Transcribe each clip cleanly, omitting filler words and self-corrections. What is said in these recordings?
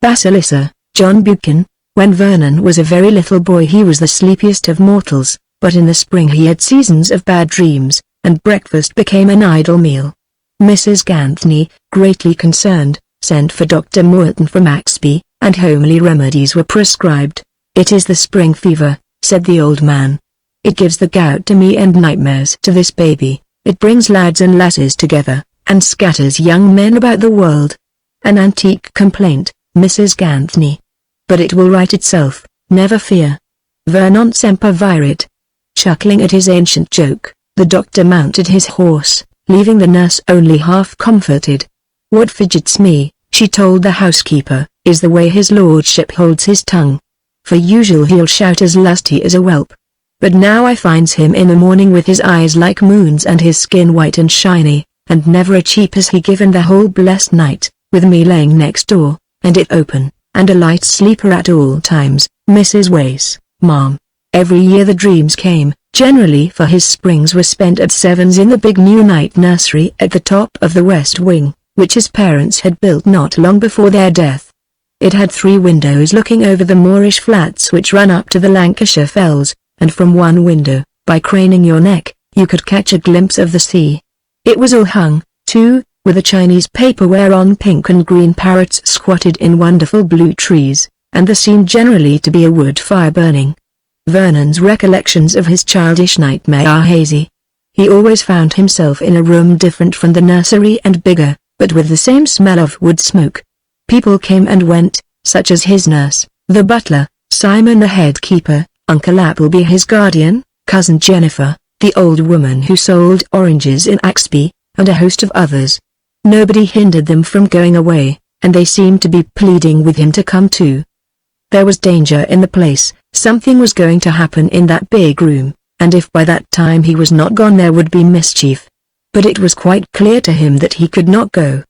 Basilissa, John Buchan. When Vernon was a very little boy he was the sleepiest of mortals, but in the spring he had seasons of bad dreams, and breakfast became an idle meal. Mrs. Ganthny, greatly concerned, sent for Dr. Morton from Axby, and homely remedies were prescribed. "It is the spring fever," said the old man. "It gives the gout to me and nightmares to this baby. It brings lads and lasses together, and scatters young men about the world. An antique complaint, Mrs. Ganthny. But it will right itself, never fear. Vernon semper viret." Chuckling at his ancient joke, the doctor mounted his horse, leaving the nurse only half comforted. "What fidgets me," she told the housekeeper, "is the way his lordship holds his tongue. For usual he'll shout as lusty as a whelp. But now I finds him in the morning with his eyes like moons and his skin white and shiny, and never a cheep has he given the whole blessed night, with me laying next door, and it open, and a light sleeper at all times, Mrs. Wace, ma'am. Every year the dreams came, generally for his springs were spent at Sevens in the big new night nursery at the top of the west wing, which his parents had built not long before their death. It had 3 windows looking over the moorish flats which run up to the Lancashire fells, and from one window, by craning your neck, you could catch a glimpse of the sea. It was all hung, too, with a Chinese paper whereon pink and green parrots squatted in wonderful blue trees, and there seemed generally to be a wood fire burning. Vernon's recollections of his childish nightmare are hazy. He always found himself in a room different from the nursery and bigger, but with the same smell of wood smoke. People came and went, such as his nurse, the butler, Simon the head keeper, Uncle Appleby his guardian, Cousin Jennifer, the old woman who sold oranges in Axby, and a host of others. Nobody hindered them from going away, and they seemed to be pleading with him to come too. There was danger in the place, something was going to happen in that big room, and if by that time he was not gone there would be mischief. But it was quite clear to him that he could not go.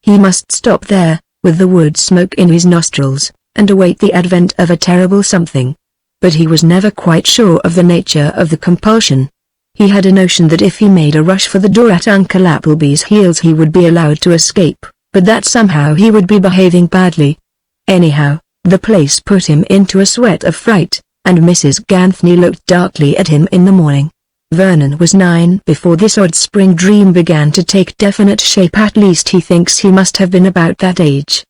He must stop there, with the wood smoke in his nostrils, and await the advent of a terrible something. But he was never quite sure of the nature of the compulsion. He had a notion that if he made a rush for the door at Uncle Appleby's heels he would be allowed to escape, but that somehow he would be behaving badly. Anyhow, the place put him into a sweat of fright, and Mrs. Ganthny looked darkly at him in the morning. Vernon was 9 before this odd spring dream began to take definite shape, at least he thinks he must have been about that age.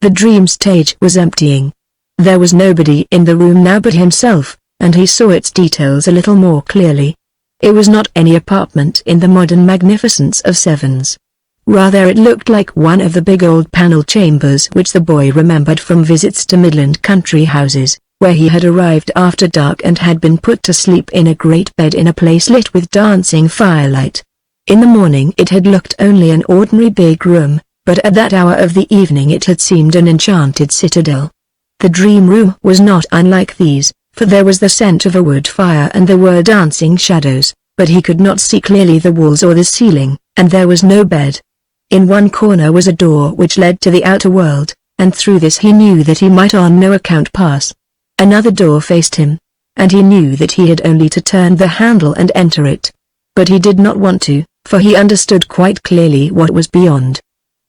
The dream stage was emptying. There was nobody in the room now but himself, and he saw its details a little more clearly. It was not any apartment in the modern magnificence of Sevens. Rather it looked like one of the big old panel chambers which the boy remembered from visits to Midland country houses, where he had arrived after dark and had been put to sleep in a great bed in a place lit with dancing firelight. In the morning it had looked only an ordinary big room, but at that hour of the evening it had seemed an enchanted citadel. The dream room was not unlike these, for there was the scent of a wood fire and there were dancing shadows, but he could not see clearly the walls or the ceiling, and there was no bed. In one corner was a door which led to the outer world, and through this he knew that he might on no account pass. Another door faced him, and he knew that he had only to turn the handle and enter it. But he did not want to, for he understood quite clearly what was beyond.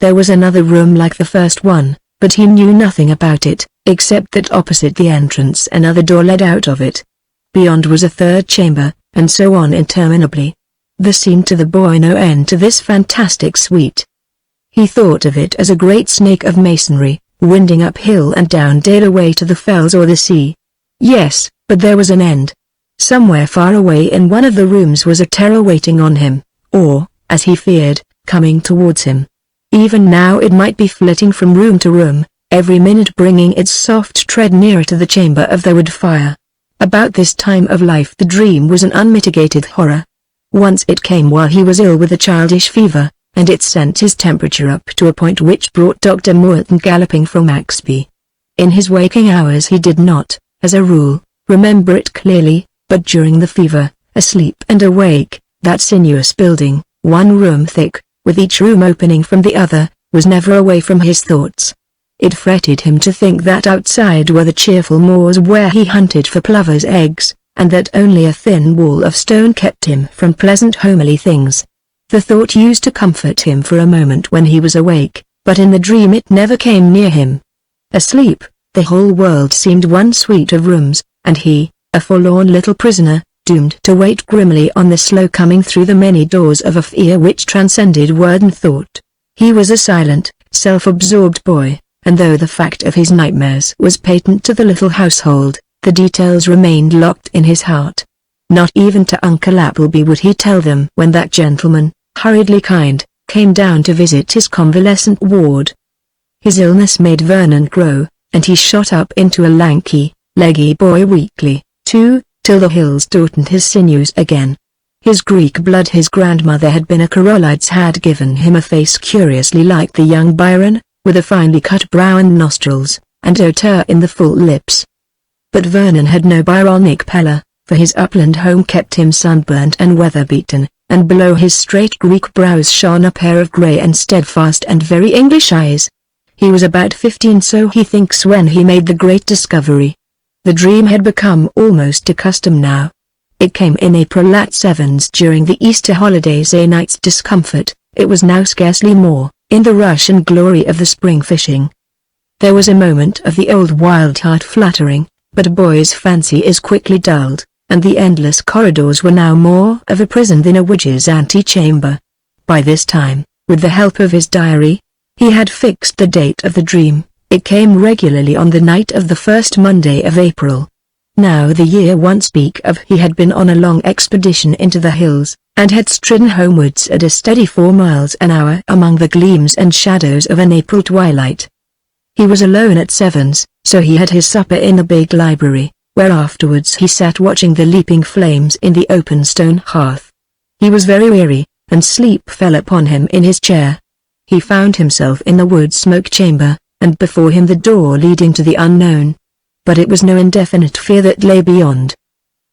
There was another room like the first one, but he knew nothing about it, except that opposite the entrance another door led out of it. Beyond was a third chamber, and so on interminably. There seemed to the boy no end to this fantastic suite. He thought of it as a great snake of masonry, winding up hill and down dale away to the fells or the sea. Yes, but there was an end. Somewhere far away in one of the rooms was a terror waiting on him, or, as he feared, coming towards him. Even now it might be flitting from room to room, every minute bringing its soft tread nearer to the chamber of the wood fire. About this time of life the dream was an unmitigated horror. Once it came while he was ill with a childish fever, and it sent his temperature up to a point which brought Dr. Morton galloping from Axby. In his waking hours he did not, as a rule, remember it clearly, but during the fever, asleep and awake, that sinuous building, one room thick, with each room opening from the other, was never away from his thoughts. It fretted him to think that outside were the cheerful moors where he hunted for plovers' eggs, and that only a thin wall of stone kept him from pleasant homely things. The thought used to comfort him for a moment when he was awake, but in the dream it never came near him. asleep. The whole world seemed one suite of rooms, and he, a forlorn little prisoner, doomed to wait grimly on the slow coming through the many doors of a fear which transcended word and thought. He was a silent, self-absorbed boy, and though the fact of his nightmares was patent to the little household, the details remained locked in his heart. Not even to Uncle Appleby would he tell them when that gentleman, hurriedly kind, came down to visit his convalescent ward. His illness made Vernon grow, and he shot up into a lanky, leggy boy weakly, too, till the hills tautened his sinews again. His Greek blood, his grandmother had been a Carolites, had given him a face curiously like the young Byron, with a finely cut brow and nostrils, and hauteur in the full lips. But Vernon had no Byronic pallor, for his upland home kept him sunburnt and weather-beaten, and below his straight Greek brows shone a pair of grey and steadfast and very English eyes. He was about 15, so he thinks, when he made the great discovery. The dream had become almost a custom now. It came in April at Sevens during the Easter holidays, a night's discomfort. It was now scarcely more, in the rush and glory of the spring fishing. There was a moment of the old wild heart fluttering, but a boy's fancy is quickly dulled, and the endless corridors were now more of a prison than a witch's antechamber. By this time, with the help of his diary, he had fixed the date of the dream. It came regularly on the night of the first Monday of April. Now the year one speak of, he had been on a long expedition into the hills, and had stridden homewards at a steady 4 miles an hour among the gleams and shadows of an April twilight. He was alone at Sevens, so he had his supper in the big library, where afterwards he sat watching the leaping flames in the open stone hearth. He was very weary, and sleep fell upon him in his chair. He found himself in the wood smoke chamber, and before him the door leading to the unknown. But it was no indefinite fear that lay beyond.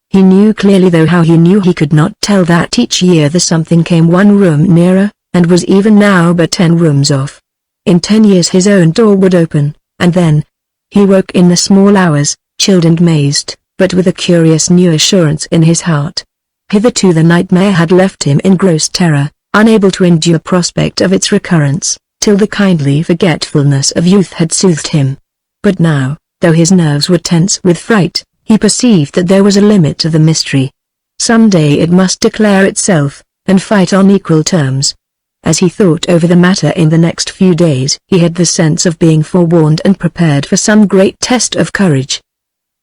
He knew clearly, though how he knew he could not tell, that each year the something came one room nearer, and was even now but 10 rooms off. In 10 years his own door would open, and then he woke in the small hours, chilled and mazed, but with a curious new assurance in his heart. Hitherto the nightmare had left him in gross terror, unable to endure prospect of its recurrence, till the kindly forgetfulness of youth had soothed him. But now, though his nerves were tense with fright, he perceived that there was a limit to the mystery. Some day it must declare itself, and fight on equal terms. As he thought over the matter in the next few days, he had the sense of being forewarned and prepared for some great test of courage.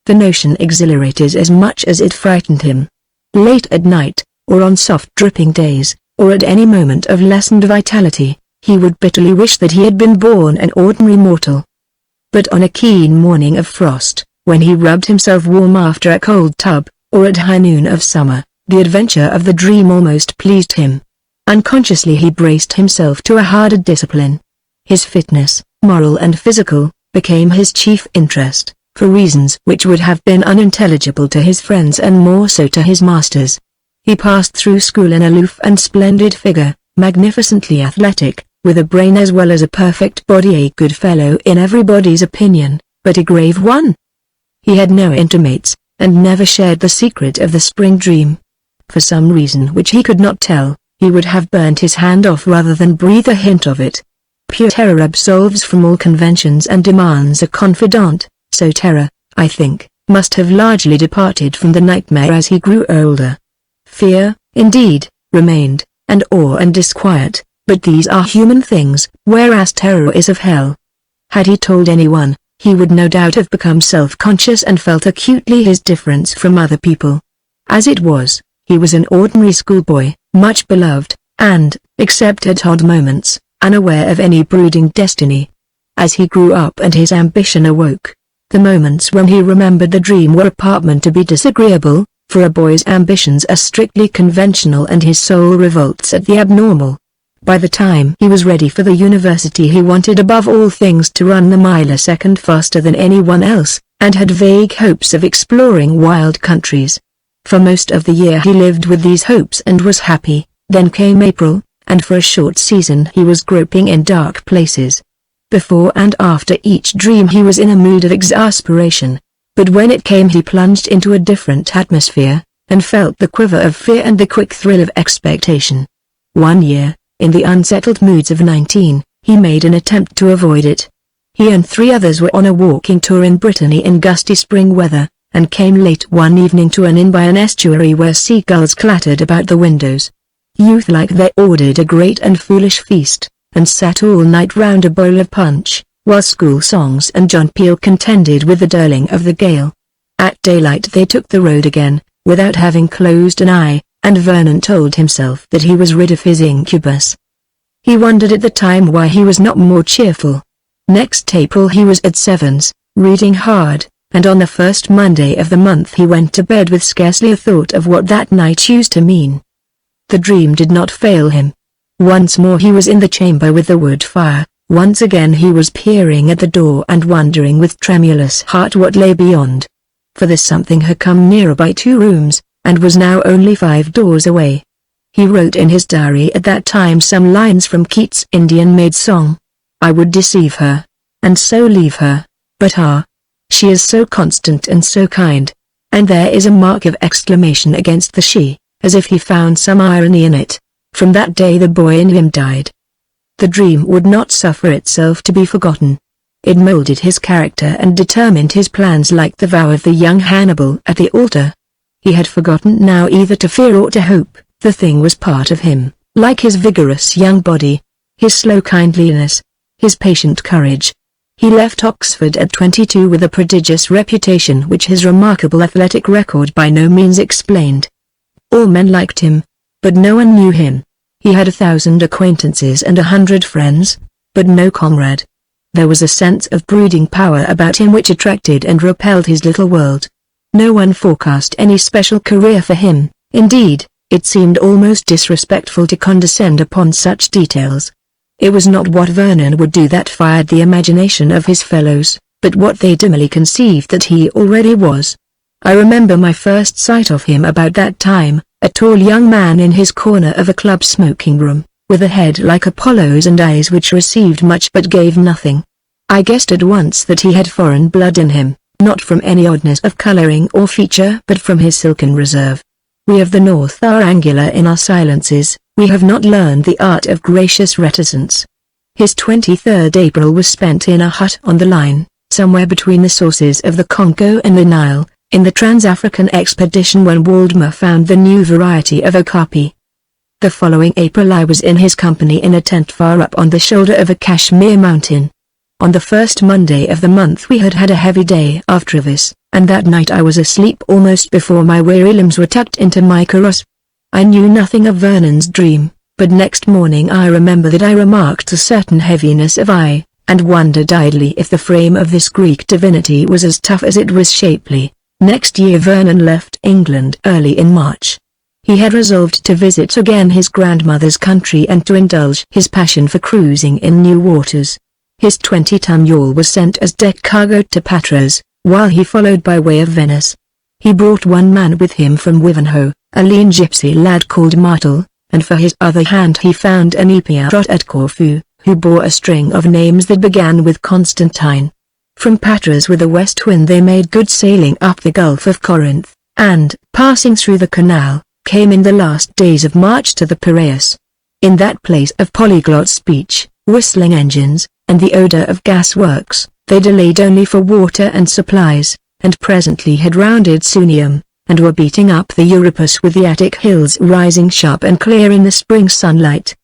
The notion exhilarated as much as it frightened him. Late at night, or on soft dripping days, or at any moment of lessened vitality, he would bitterly wish that he had been born an ordinary mortal. But on a keen morning of frost, when he rubbed himself warm after a cold tub, or at high noon of summer, the adventure of the dream almost pleased him. Unconsciously he braced himself to a harder discipline. His fitness, moral and physical, became his chief interest, for reasons which would have been unintelligible to his friends and more so to his masters. He passed through school an aloof and splendid figure, magnificently athletic, with a brain as well as a perfect body, a good fellow in everybody's opinion, but a grave one. He had no intimates, and never shared the secret of the spring dream. For some reason which he could not tell, he would have burnt his hand off rather than breathe a hint of it. Pure terror absolves from all conventions and demands a confidant, so terror, I think, must have largely departed from the nightmare as he grew older. Fear, indeed, remained, and awe and disquiet, but these are human things, whereas terror is of hell. Had he told anyone, he would no doubt have become self-conscious and felt acutely his difference from other people. As it was, he was an ordinary schoolboy, much beloved, and, except at odd moments, unaware of any brooding destiny. As he grew up and his ambition awoke, the moments when he remembered the dream were apparent to be disagreeable, for a boy's ambitions are strictly conventional and his soul revolts at the abnormal. By the time he was ready for the university he wanted above all things to run the mile a second faster than anyone else, and had vague hopes of exploring wild countries. For most of the year he lived with these hopes and was happy. Then came April, and for a short season he was groping in dark places. Before and after each dream he was in a mood of exasperation, but when it came he plunged into a different atmosphere, and felt the quiver of fear and the quick thrill of expectation. One year, in the unsettled moods of 19, he made an attempt to avoid it. He and 3 others were on a walking tour in Brittany in gusty spring weather, and came late one evening to an inn by an estuary where seagulls clattered about the windows. Youth-like they ordered a great and foolish feast, and sat all night round a bowl of punch, while school songs and John Peel contended with the dirling of the gale. At daylight they took the road again, without having closed an eye, and Vernon told himself that he was rid of his incubus. He wondered at the time why he was not more cheerful. Next April he was at Sevens, reading hard, and on the first Monday of the month he went to bed with scarcely a thought of what that night used to mean. The dream did not fail him. Once more he was in the chamber with the wood fire, once again he was peering at the door and wondering with tremulous heart what lay beyond. For the something had come nearer by 2 rooms, and was now only 5 doors away. He wrote in his diary at that time some lines from Keats' Indian Maid Song. I would deceive her, and so leave her, but she is so constant and so kind. And there is a mark of exclamation against the she, as if he found some irony in it. From that day the boy in him died. The dream would not suffer itself to be forgotten. It molded his character and determined his plans like the vow of the young Hannibal at the altar. He had forgotten now either to fear or to hope. The thing was part of him, like his vigorous young body, his slow kindliness, his patient courage. He left Oxford at 22 with a prodigious reputation which his remarkable athletic record by no means explained. All men liked him, but no one knew him. He had 1,000 acquaintances and 100 friends, but no comrade. There was a sense of brooding power about him which attracted and repelled his little world. No one forecast any special career for him. Indeed, it seemed almost disrespectful to condescend upon such details. It was not what Vernon would do that fired the imagination of his fellows, but what they dimly conceived that he already was. I remember my first sight of him about that time, a tall young man in his corner of a club smoking room, with a head like Apollo's and eyes which received much but gave nothing. I guessed at once that he had foreign blood in him, not from any oddness of coloring or feature but from his silken reserve. We of the North are angular in our silences, we have not learned the art of gracious reticence. His 23rd April was spent in a hut on the line, somewhere between the sources of the Congo and the Nile, in the Trans-African expedition when Waldemar found the new variety of okapi. The following April I was in his company in a tent far up on the shoulder of a Kashmir mountain. On the first Monday of the month we had had a heavy day of Travis, and that night I was asleep almost before my weary limbs were tucked into my kaross. I knew nothing of Vernon's dream, but next morning I remember that I remarked a certain heaviness of eye, and wondered idly if the frame of this Greek divinity was as tough as it was shapely. Next year Vernon left England early in March. He had resolved to visit again his grandmother's country and to indulge his passion for cruising in new waters. His 20-ton yawl was sent as deck cargo to Patras, while he followed by way of Venice. He brought one man with him from Wivenhoe, a lean gypsy lad called Martel, and for his other hand he found an Epiarot at Corfu, who bore a string of names that began with Constantine. From Patras with a west wind they made good sailing up the Gulf of Corinth, and, passing through the canal, came in the last days of March to the Piraeus. In that place of polyglot speech, whistling engines, and the odor of gas works, they delayed only for water and supplies, and presently had rounded Sunium, and were beating up the Euripus with the Attic hills rising sharp and clear in the spring sunlight.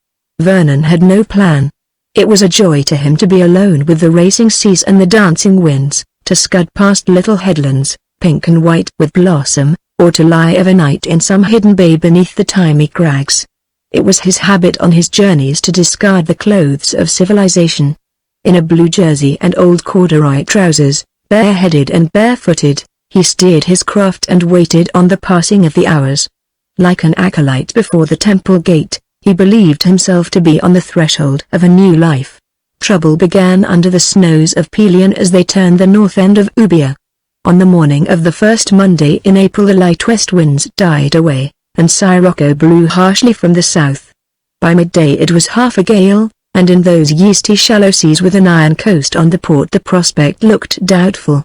Vernon had no plan. It was a joy to him to be alone with the racing seas and the dancing winds, to scud past little headlands, pink and white with blossom, or to lie of a night in some hidden bay beneath the thymy crags. It was his habit on his journeys to discard the clothes of civilization. In a blue jersey and old corduroy trousers, bareheaded and barefooted, he steered his craft and waited on the passing of the hours. Like an acolyte before the temple gate, he believed himself to be on the threshold of a new life. Trouble began under the snows of Pelion as they turned the north end of Ubia. On the morning of the first Monday in April the light west winds died away, and Sirocco blew harshly from the south. By midday it was half a gale, and in those yeasty shallow seas with an iron coast on the port the prospect looked doubtful.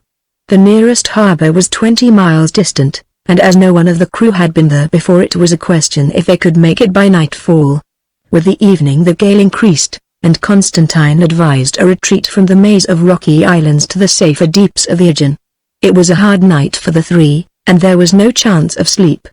The nearest harbour was 20 miles distant, and as no one of the crew had been there before it was a question if they could make it by nightfall. With the evening the gale increased, and Constantine advised a retreat from the maze of rocky islands to the safer deeps of the Aegean. It was a hard night for the three, and there was no chance of sleep.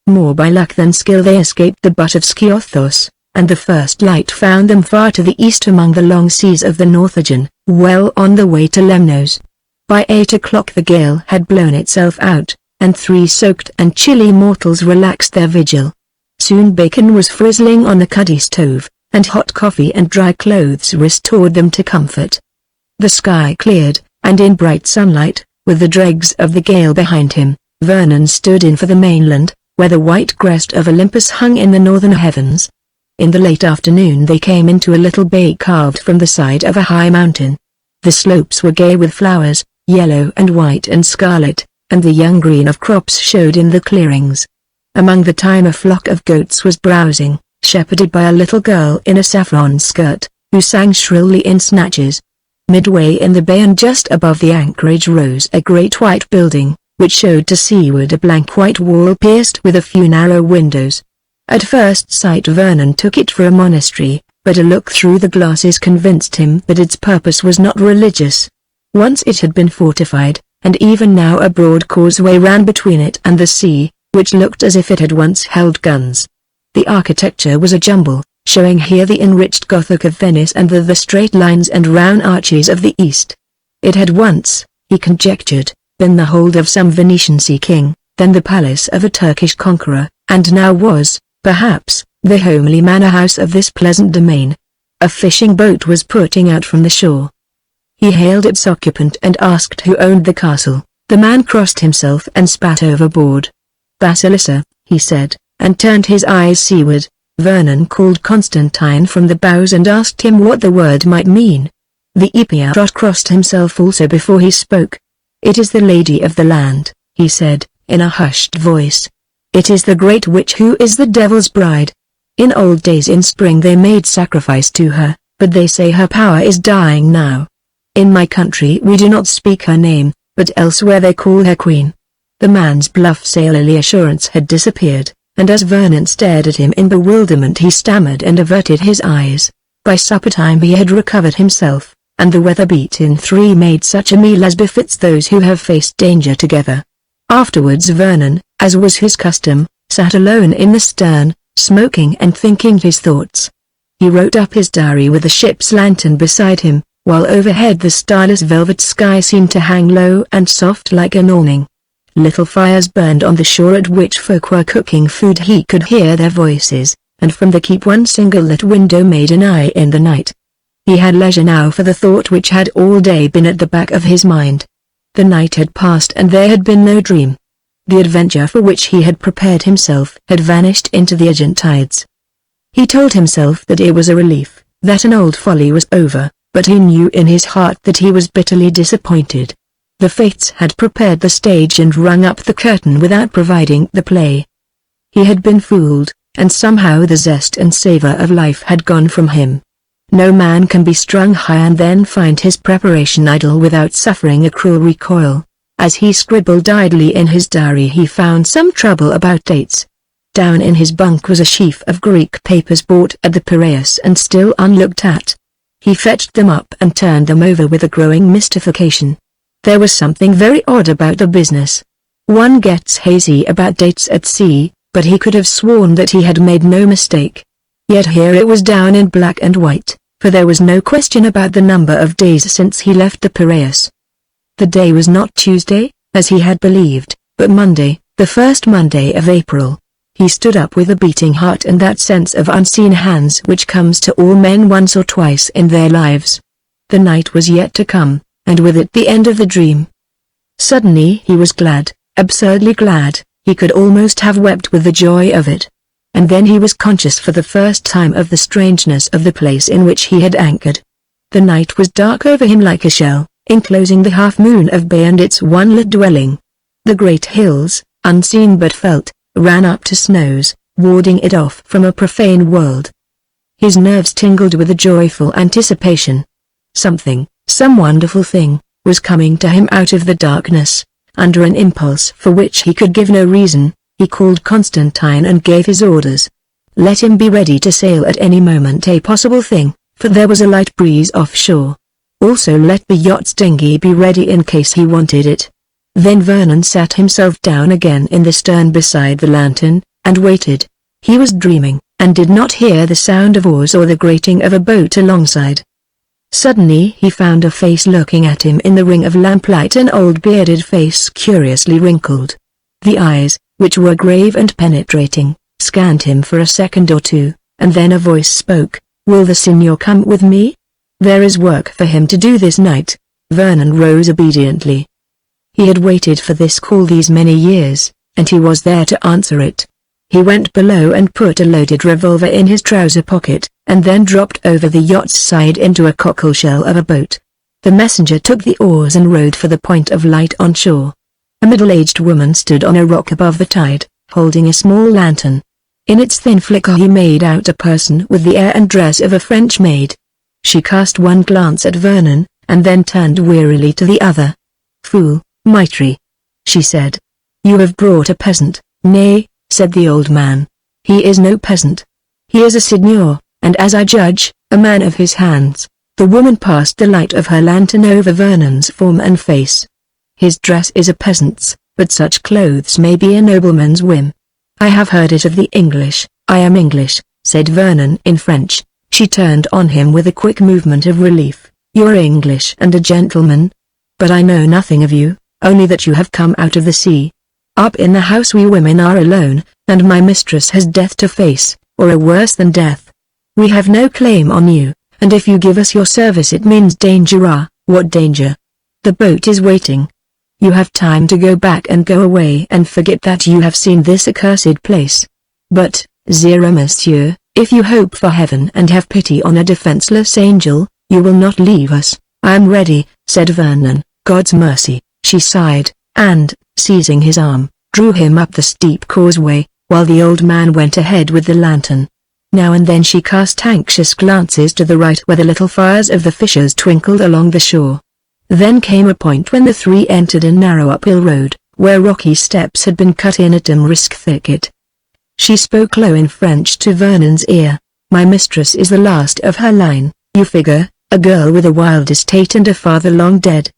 More by luck than skill they escaped the butt of Skiathos, and the first light found them far to the east among the long seas of the North Aegean, well on the way to Lemnos. By 8 o'clock the gale had blown itself out, and three soaked and chilly mortals relaxed their vigil. Soon bacon was frizzling on the cuddy stove, and hot coffee and dry clothes restored them to comfort. The sky cleared, and in bright sunlight, with the dregs of the gale behind him, Vernon stood in for the mainland, where the white crest of Olympus hung in the northern heavens. In the late afternoon they came into a little bay carved from the side of a high mountain. The slopes were gay with flowers, yellow and white and scarlet, and the young green of crops showed in the clearings. Among the thyme a flock of goats was browsing, shepherded by a little girl in a saffron skirt, who sang shrilly in snatches. Midway in the bay and just above the anchorage rose a great white building, which showed to seaward a blank white wall pierced with a few narrow windows. At first sight Vernon took it for a monastery, but a look through the glasses convinced him that its purpose was not religious. Once it had been fortified, and even now a broad causeway ran between it and the sea, which looked as if it had once held guns. The architecture was a jumble, showing here the enriched Gothic of Venice and the straight lines and round arches of the East. It had once, he conjectured, been the hold of some Venetian sea king, then the palace of a Turkish conqueror, and now was, perhaps, the homely manor house of this pleasant domain. A fishing boat was putting out from the shore. He hailed its occupant and asked who owned the castle. The man crossed himself and spat overboard. "Basilissa," he said, and turned his eyes seaward. Vernon called Constantine from the bows and asked him what the word might mean. The Epiarot crossed himself also before he spoke. "It is the lady of the land," he said, in a hushed voice. "It is the great witch who is the devil's bride. In old days in spring they made sacrifice to her, but they say her power is dying now. In my country we do not speak her name, but elsewhere they call her queen." The man's bluff sailorly assurance had disappeared, and as Vernon stared at him in bewilderment he stammered and averted his eyes. By supper time he had recovered himself, and the weather-beaten three made such a meal as befits those who have faced danger together. Afterwards Vernon, as was his custom, sat alone in the stern, smoking and thinking his thoughts. He wrote up his diary with the ship's lantern beside him, while overhead the starless velvet sky seemed to hang low and soft like an awning. Little fires burned on the shore at which folk were cooking food. He could hear their voices, and from the keep one single lit window made an eye in the night. He had leisure now for the thought which had all day been at the back of his mind. The night had passed and there had been no dream. The adventure for which he had prepared himself had vanished into the Aegean tides. He told himself that it was a relief, that an old folly was over, but he knew in his heart that he was bitterly disappointed. The fates had prepared the stage and rung up the curtain without providing the play. He had been fooled, and somehow the zest and savor of life had gone from him. No man can be strung high and then find his preparation idle without suffering a cruel recoil. As he scribbled idly in his diary he found some trouble about dates. Down in his bunk was a sheaf of Greek papers bought at the Piraeus and still unlooked at. He fetched them up and turned them over with a growing mystification. There was something very odd about the business. One gets hazy about dates at sea, but he could have sworn that he had made no mistake. Yet here it was down in black and white, for there was no question about the number of days since he left the Piraeus. The day was not Tuesday, as he had believed, but Monday, the first Monday of April. He stood up with a beating heart and that sense of unseen hands which comes to all men once or twice in their lives. The night was yet to come, and with it the end of the dream. Suddenly he was glad, absurdly glad, he could almost have wept with the joy of it. And then he was conscious for the first time of the strangeness of the place in which he had anchored. The night was dark over him like a shell, enclosing the half-moon of Bay and its one-lit dwelling. The great hills, unseen but felt, ran up to snows, warding it off from a profane world. His nerves tingled with a joyful anticipation. Something, some wonderful thing, was coming to him out of the darkness. Under an impulse for which he could give no reason, he called Constantine and gave his orders. Let him be ready to sail at any moment. A possible thing, for there was a light breeze offshore. Also let the yacht's dinghy be ready in case he wanted it. Then Vernon sat himself down again in the stern beside the lantern, and waited. He was dreaming, and did not hear the sound of oars or the grating of a boat alongside. Suddenly he found a face looking at him in the ring of lamplight, an old bearded face curiously wrinkled. The eyes, which were grave and penetrating, scanned him for a second or two, and then a voice spoke. "Will the signor come with me? There is work for him to do this night." Vernon rose obediently. He had waited for this call these many years, and he was there to answer it. He went below and put a loaded revolver in his trouser pocket, and then dropped over the yacht's side into a cockleshell of a boat. The messenger took the oars and rowed for the point of light on shore. A middle-aged woman stood on a rock above the tide, holding a small lantern. In its thin flicker he made out a person with the air and dress of a French maid. She cast one glance at Vernon, and then turned wearily to the other. "Fool, Maitri," she said. "You have brought a peasant." "Nay," said the old man. "He is no peasant. He is a signor, and as I judge, a man of his hands." The woman passed the light of her lantern over Vernon's form and face. "His dress is a peasant's, but such clothes may be a nobleman's whim." "I have heard it of the English." "I am English," said Vernon in French. She turned on him with a quick movement of relief. "You're English and a gentleman? But I know nothing of you, only that you have come out of the sea. Up in the house we women are alone, and my mistress has death to face, or a worse than death. We have no claim on you, and if you give us your service it means danger." "Ah, what danger?" "The boat is waiting. You have time to go back and go away and forget that you have seen this accursed place. But, zero monsieur, if you hope for heaven and have pity on a defenseless angel, you will not leave us." "I am ready," said Vernon. "God's mercy." She sighed, and, seizing his arm, drew him up the steep causeway, while the old man went ahead with the lantern. Now and then she cast anxious glances to the right where the little fires of the fishers twinkled along the shore. Then came a point when the three entered a narrow uphill road, where rocky steps had been cut in a tamarisk thicket. She spoke low in French to Vernon's ear. "My mistress is the last of her line, you figure, a girl with a wild estate and a father long dead.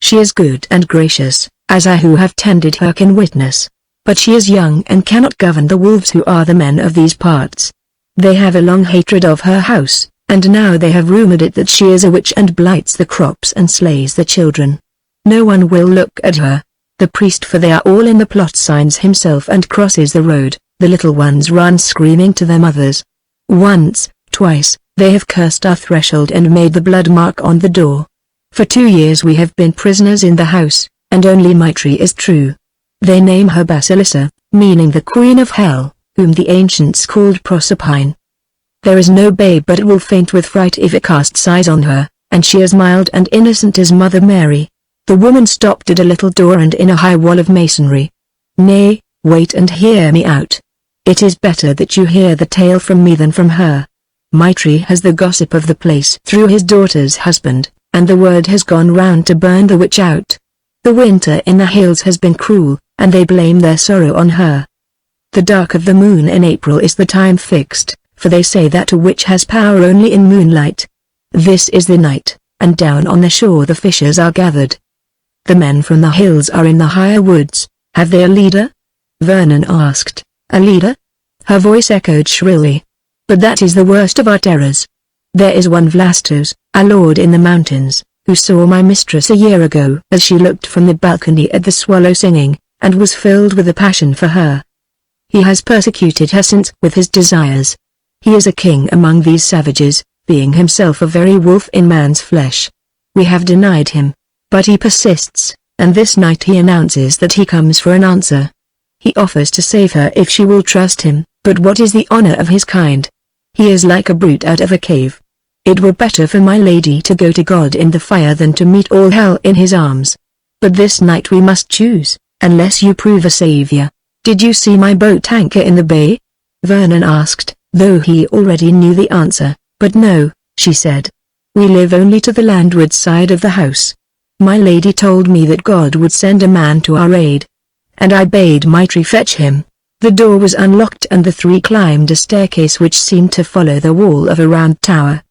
She is good and gracious, as I who have tended her can witness. But she is young and cannot govern the wolves who are the men of these parts. They have a long hatred of her house, and now they have rumored it that she is a witch and blights the crops and slays the children. No one will look at her. The priest, for they are all in the plot, signs himself and crosses the road. The little ones run screaming to their mothers. Once, twice, they have cursed our threshold and made the blood mark on the door. For 2 years we have been prisoners in the house, and only Maitri is true. They name her Basilissa, meaning the queen of hell, whom the ancients called Proserpine. There is no babe but it will faint with fright if it casts eyes on her, and she is mild and innocent as Mother Mary." The woman stopped at a little door and in a high wall of masonry. "Nay, wait and hear me out. It is better that you hear the tale from me than from her. Maitri has the gossip of the place through his daughter's husband, and the word has gone round to burn the witch out. The winter in the hills has been cruel, and they blame their sorrow on her. The dark of the moon in April is the time fixed, for they say that a witch has power only in moonlight. This is the night, and down on the shore the fishers are gathered. The men from the hills are in the higher woods. Have they a leader?" Vernon asked. "A leader?" Her voice echoed shrilly. "But that is the worst of our terrors. There is one Vlastos, a lord in the mountains, who saw my mistress a year ago as she looked from the balcony at the swallow singing, and was filled with a passion for her. He has persecuted her since with his desires. He is a king among these savages, being himself a very wolf in man's flesh. We have denied him, but he persists, and this night he announces that he comes for an answer. He offers to save her if she will trust him, but what is the honor of his kind? He is like a brute out of a cave. It were better for my lady to go to God in the fire than to meet all hell in his arms. But this night we must choose, unless you prove a savior." "Did you see my boat anchor in the bay?" Vernon asked, though he already knew the answer. "But no," she said. "We live only to the landward side of the house. My lady told me that God would send a man to our aid, and I bade Maitri fetch him." The door was unlocked and the three climbed a staircase which seemed to follow the wall of a round tower.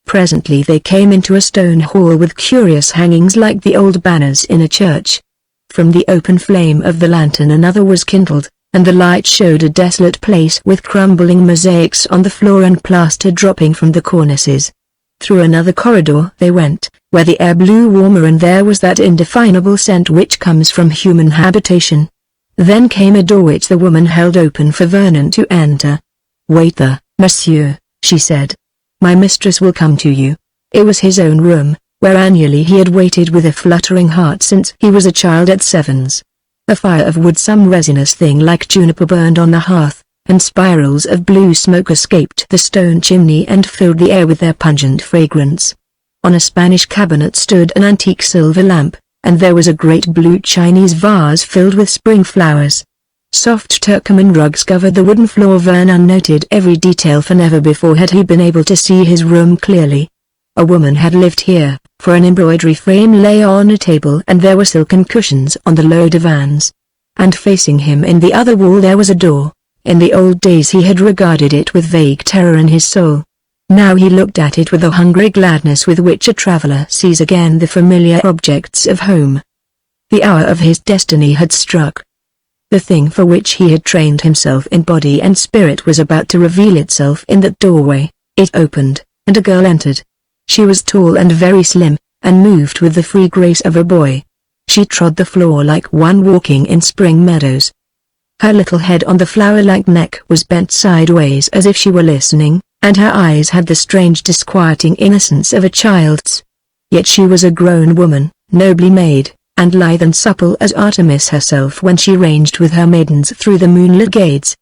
Presently they came into a stone hall with curious hangings like the old banners in a church. From the open flame of the lantern another was kindled, and the light showed a desolate place with crumbling mosaics on the floor and plaster dropping from the cornices. Through another corridor they went, where the air blew warmer and there was that indefinable scent which comes from human habitation. Then came a door which the woman held open for Vernon to enter. "Wait there, monsieur," she said. "My mistress will come to you." It was his own room, where annually he had waited with a fluttering heart since he was a child at Sevens. A fire of wood, some resinous thing like juniper, burned on the hearth, and spirals of blue smoke escaped the stone chimney and filled the air with their pungent fragrance. On a Spanish cabinet stood an antique silver lamp, and there was a great blue Chinese vase filled with spring flowers. Soft Turcoman rugs covered the wooden floor. Vernon noted every detail, for never before had he been able to see his room clearly. A woman had lived here, for an embroidery frame lay on a table and there were silken cushions on the low divans. And facing him in the other wall there was a door. In the old days he had regarded it with vague terror in his soul. Now he looked at it with the hungry gladness with which a traveler sees again the familiar objects of home. The hour of his destiny had struck. The thing for which he had trained himself in body and spirit was about to reveal itself in that doorway. It opened, and a girl entered. She was tall and very slim, and moved with the free grace of a boy. She trod the floor like one walking in spring meadows. Her little head on the flower-like neck was bent sideways as if she were listening, and her eyes had the strange disquieting innocence of a child's. Yet she was a grown woman, nobly made, and lithe and supple as Artemis herself when she ranged with her maidens through the moonlit glades.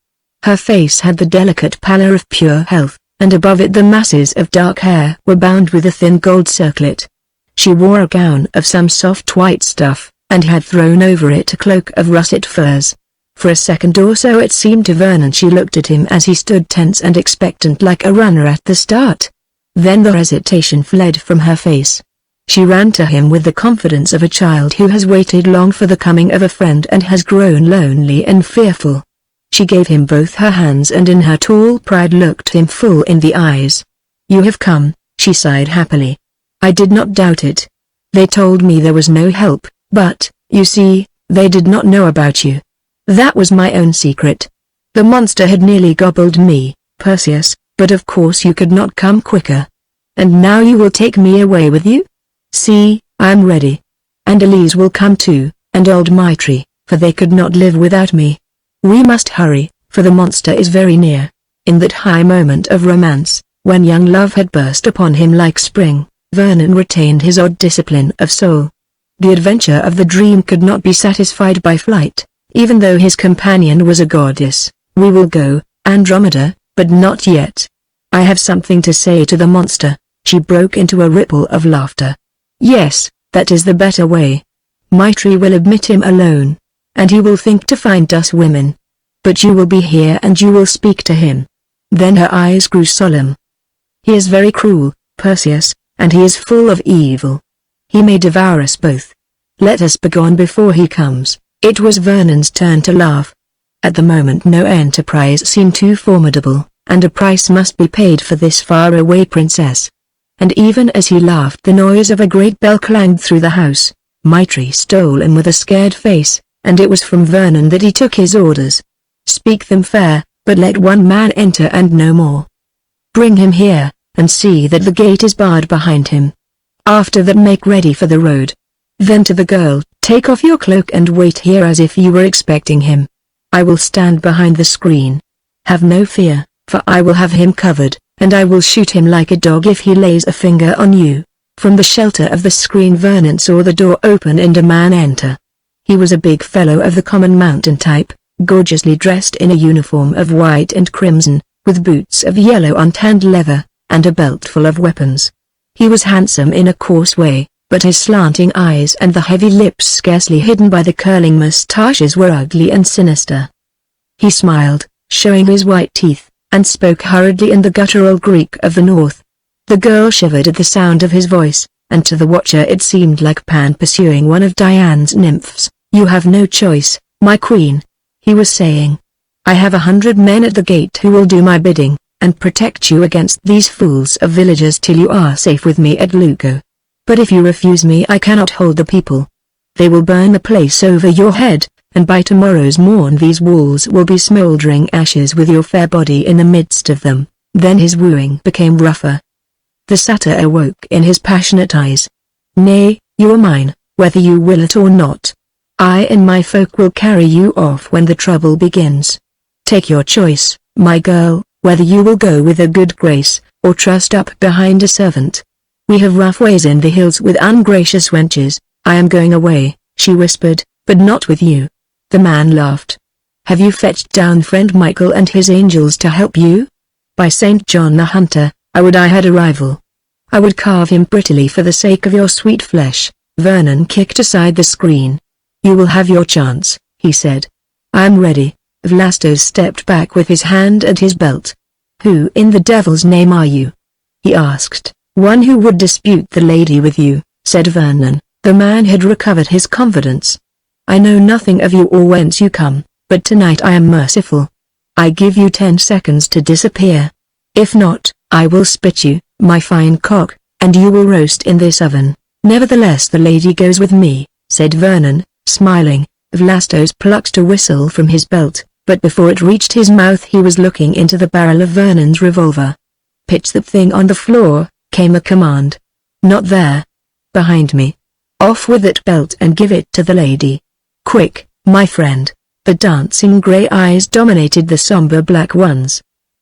Her face had the delicate pallor of pure health, and above it the masses of dark hair were bound with a thin gold circlet. She wore a gown of some soft white stuff, and had thrown over it a cloak of russet furs. For a second or so it seemed to Vernon she looked at him as he stood tense and expectant like a runner at the start. Then the hesitation fled from her face. She ran to him with the confidence of a child who has waited long for the coming of a friend and has grown lonely and fearful. She gave him both her hands and in her tall pride looked him full in the eyes. "You have come," she sighed happily. "I did not doubt it. They told me there was no help, but, you see, they did not know about you. That was my own secret. The monster had nearly gobbled me, Perseus, but of course you could not come quicker. And now you will take me away with you? See, I am ready. And Elise will come too, and old Mitri, for they could not live without me. We must hurry, for the monster is very near." In that high moment of romance, when young love had burst upon him like spring, Vernon retained his odd discipline of soul. The adventure of the dream could not be satisfied by flight, even though his companion was a goddess. "We will go, Andromeda, but not yet. I have something to say to the monster." She broke into a ripple of laughter. "Yes, that is the better way. Mitri will admit him alone, and he will think to find us women. But you will be here and you will speak to him." Then her eyes grew solemn. "He is very cruel, Perseus, and he is full of evil. He may devour us both. Let us begone before he comes." It was Vernon's turn to laugh. At the moment no enterprise seemed too formidable, and a price must be paid for this far-away princess. And even as he laughed the noise of a great bell clanged through the house. Mitri stole in with a scared face, and it was from Vernon that he took his orders. "Speak them fair, but let one man enter and no more. Bring him here, and see that the gate is barred behind him. After that make ready for the road." Then to the girl, "Take off your cloak and wait here as if you were expecting him. I will stand behind the screen. Have no fear, for I will have him covered, and I will shoot him like a dog if he lays a finger on you." From the shelter of the screen Vernon saw the door open and a man enter. He was a big fellow of the common mountain type, gorgeously dressed in a uniform of white and crimson, with boots of yellow untanned leather, and a belt full of weapons. He was handsome in a coarse way, but his slanting eyes and the heavy lips scarcely hidden by the curling mustaches were ugly and sinister. He smiled, showing his white teeth, and spoke hurriedly in the guttural Greek of the north. The girl shivered at the sound of his voice, and to the watcher it seemed like Pan pursuing one of Diane's nymphs. "You have no choice, my queen," he was saying. "I have 100 men at the gate who will do my bidding, and protect you against these fools of villagers till you are safe with me at Luco. But if you refuse me, I cannot hold the people. They will burn the place over your head, and by tomorrow's morn these walls will be smoldering ashes with your fair body in the midst of them." Then his wooing became rougher. The satyr awoke in his passionate eyes. "Nay, you are mine, whether you will it or not. I and my folk will carry you off when the trouble begins. Take your choice, my girl, whether you will go with a good grace, or trust up behind a servant. We have rough ways in the hills with ungracious wenches. I am going away," she whispered, "but not with you." The man laughed. "Have you fetched down friend Michael and his angels to help you? By St. John the Hunter, I would I had a rival. I would carve him prettily for the sake of your sweet flesh." Vernon kicked aside the screen. "You will have your chance," he said. "I am ready." Vlastos stepped back with his hand at his belt. "Who in the devil's name are you?" he asked. "One who would dispute the lady with you," said Vernon. The man had recovered his confidence. "I know nothing of you or whence you come, but tonight I am merciful. I give you 10 seconds to disappear. If not, I will spit you, my fine cock, and you will roast in this oven." "Nevertheless the lady goes with me," said Vernon, smiling. Vlastos plucked a whistle from his belt, but before it reached his mouth he was looking into the barrel of Vernon's revolver. "Pitch that thing on the floor," came a command. "Not there. Behind me. Off with that belt and give it to the lady. Quick, my friend." The dancing grey eyes dominated the somber black ones.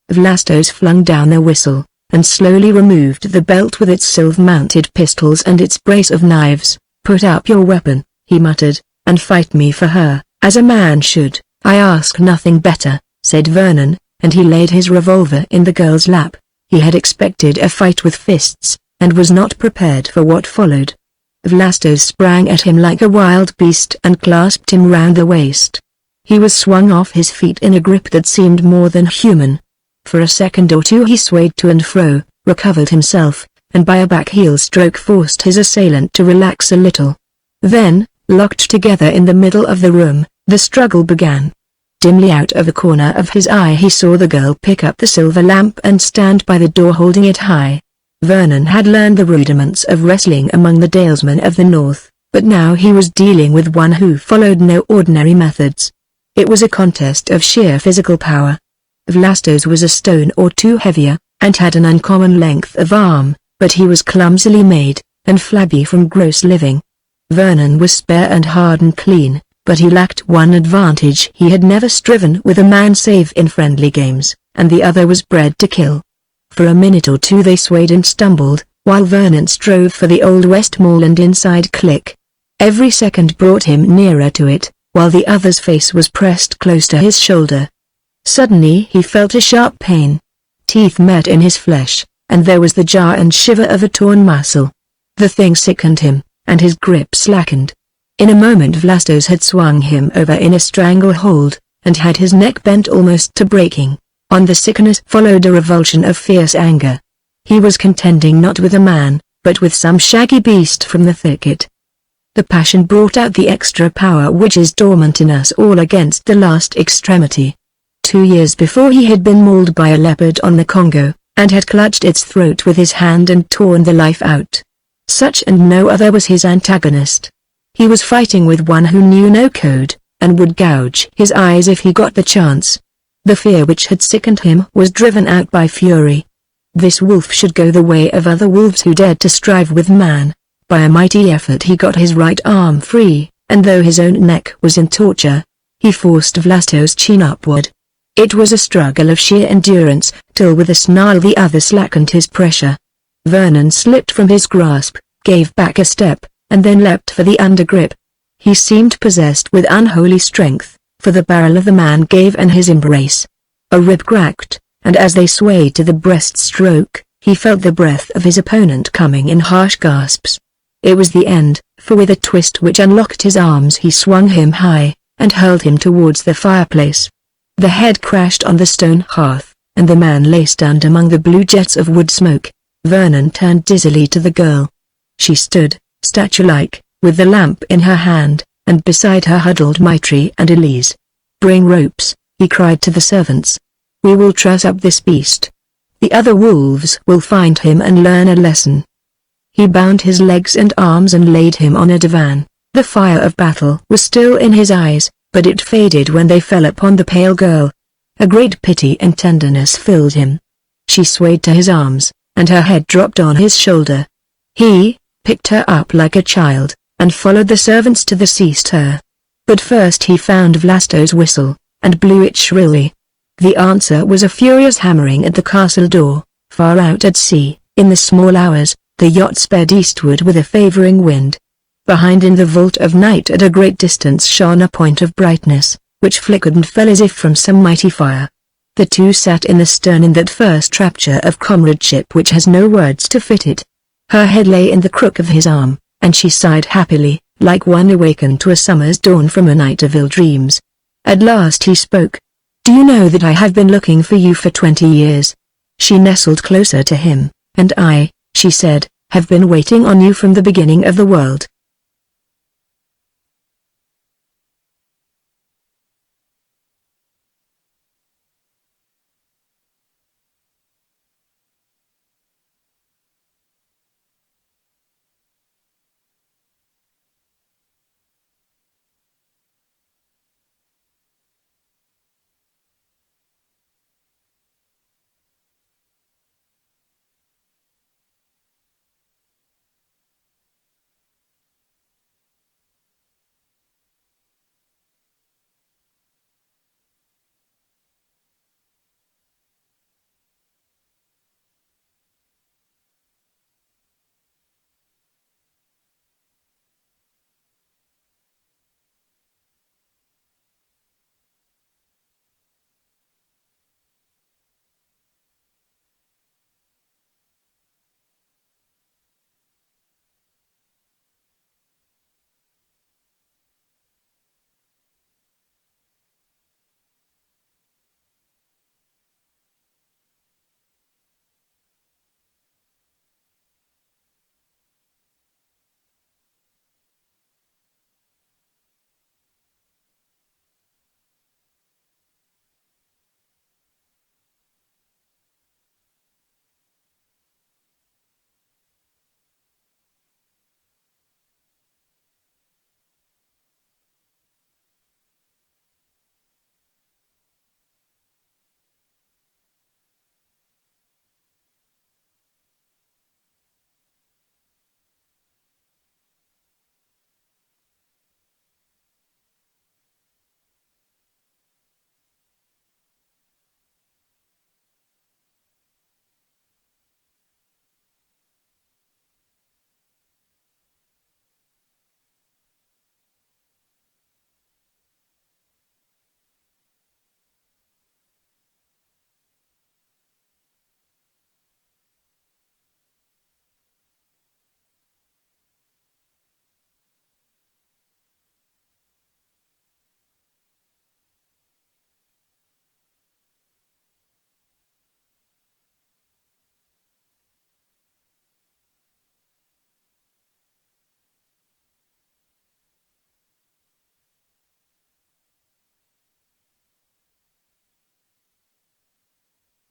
Vlastos flung down the whistle, and slowly removed the belt with its silver-mounted pistols and its brace of knives. "Put up your weapon," he muttered, "and fight me for her, as a man should." "I ask nothing better," said Vernon, and he laid his revolver in the girl's lap. He had expected a fight with fists, and was not prepared for what followed. Vlastos sprang at him like a wild beast and clasped him round the waist. He was swung off his feet in a grip that seemed more than human. For a second or two he swayed to and fro, recovered himself, and by a back-heel stroke forced his assailant to relax a little. Then, locked together in the middle of the room, the struggle began. Dimly out of a corner of his eye he saw the girl pick up the silver lamp and stand by the door holding it high. Vernon had learned the rudiments of wrestling among the dalesmen of the north, but now he was dealing with one who followed no ordinary methods. It was a contest of sheer physical power. Vlastos was a stone or two heavier, and had an uncommon length of arm, but he was clumsily made, and flabby from gross living. Vernon was spare and hard and clean, but he lacked one advantage: he had never striven with a man save in friendly games, and the other was bred to kill. For a minute or two they swayed and stumbled, while Vernon strove for the Old Westmoreland inside click. Every second brought him nearer to it, while the other's face was pressed close to his shoulder. Suddenly he felt a sharp pain. Teeth met in his flesh, and there was the jar and shiver of a torn muscle. The thing sickened him, and his grip slackened. In a moment Vlastos had swung him over in a stranglehold, and had his neck bent almost to breaking. On the sickness followed a revulsion of fierce anger. He was contending not with a man, but with some shaggy beast from the thicket. The passion brought out the extra power which is dormant in us all against the last extremity. 2 years before he had been mauled by a leopard on the Congo, and had clutched its throat with his hand and torn the life out. Such and no other was his antagonist. He was fighting with one who knew no code, and would gouge his eyes if he got the chance. The fear which had sickened him was driven out by fury. This wolf should go the way of other wolves who dared to strive with man. By a mighty effort he got his right arm free, and though his own neck was in torture, he forced Vlastos' chin upward. It was a struggle of sheer endurance, till with a snarl the other slackened his pressure. Vernon slipped from his grasp, gave back a step, and then leapt for the undergrip. He seemed possessed with unholy strength, for the barrel of the man gave in his embrace. A rib cracked, and as they swayed to the breaststroke, he felt the breath of his opponent coming in harsh gasps. It was the end, for with a twist which unlocked his arms he swung him high, and hurled him towards the fireplace. The head crashed on the stone hearth, and the man lay stunned among the blue jets of wood smoke. Vernon turned dizzily to the girl. She stood, statue-like, with the lamp in her hand, and beside her huddled Maitri and Elise. "Bring ropes," he cried to the servants. "We will truss up this beast." The other wolves will find him and learn a lesson. He bound his legs and arms and laid him on a divan. The fire of battle was still in his eyes, but it faded when they fell upon the pale girl. A great pity and tenderness filled him. She swayed to his arms, and her head dropped on his shoulder. He picked her up like a child, and followed the servants to the sea stir. But first he found Vlasto's whistle, and blew it shrilly. The answer was a furious hammering at the castle door. Far out at sea, in the small hours, the yacht sped eastward with a favoring wind. Behind in the vault of night at a great distance shone a point of brightness, which flickered and fell as if from some mighty fire. The two sat in the stern in that first rapture of comradeship which has no words to fit it. Her head lay in the crook of his arm, and she sighed happily, like one awakened to a summer's dawn from a night of ill dreams. At last he spoke. "Do you know that I have been looking for you for 20 years?" She nestled closer to him, "And I," she said, "have been waiting on you from the beginning of the world."